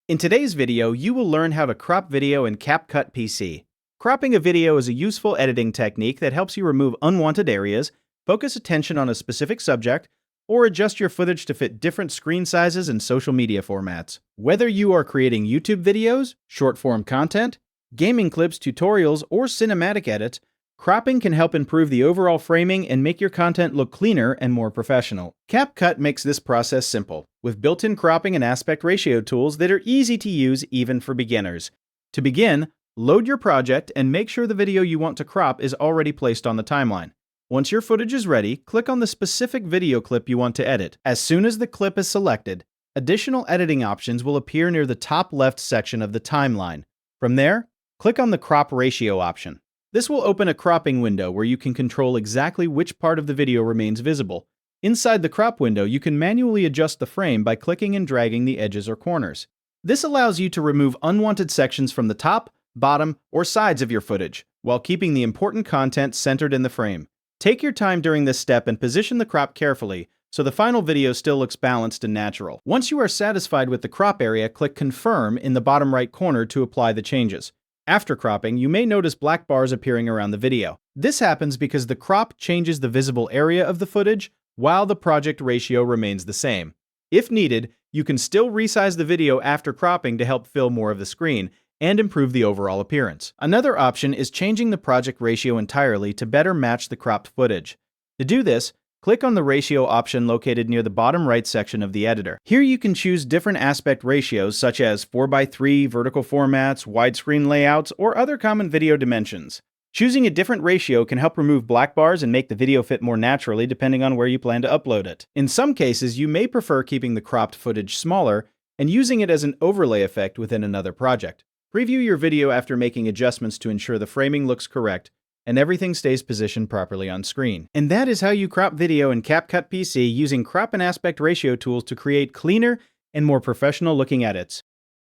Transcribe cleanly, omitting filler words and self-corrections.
In today's video, you will learn how to crop video in CapCut PC. Cropping a video is a useful editing technique that helps you remove unwanted areas, focus attention on a specific subject, or adjust your footage to fit different screen sizes and social media formats. Whether you are creating YouTube videos, short-form content, gaming clips, tutorials, or cinematic edits, cropping can help improve the overall framing and make your content look cleaner and more professional. CapCut makes this process simple, with built-in cropping and aspect ratio tools that are easy to use even for beginners. To begin, load your project and make sure the video you want to crop is already placed on the timeline. Once your footage is ready, click on the specific video clip you want to edit. As soon as the clip is selected, additional editing options will appear near the top left section of the timeline. From there, click on the Crop Ratio option. This will open a cropping window where you can control exactly which part of the video remains visible. Inside the crop window, you can manually adjust the frame by clicking and dragging the edges or corners. This allows you to remove unwanted sections from the top, bottom, or sides of your footage, while keeping the important content centered in the frame. Take your time during this step and position the crop carefully so the final video still looks balanced and natural. Once you are satisfied with the crop area, click Confirm in the bottom right corner to apply the changes. After cropping, you may notice black bars appearing around the video. This happens because the crop changes the visible area of the footage while the project ratio remains the same. If needed, you can still resize the video after cropping to help fill more of the screen and improve the overall appearance. Another option is changing the project ratio entirely to better match the cropped footage. To do this, click on the ratio option located near the bottom right section of the editor. Here you can choose different aspect ratios such as 4:3 vertical formats, widescreen layouts, or other common video dimensions. Choosing a different ratio can help remove black bars and make the video fit more naturally depending on where you plan to upload it. In some cases, you may prefer keeping the cropped footage smaller and using it as an overlay effect within another project. Preview your video after making adjustments to ensure the framing looks correct and everything stays positioned properly on screen. And that is how you crop video in CapCut PC using crop and aspect ratio tools to create cleaner and more professional looking edits.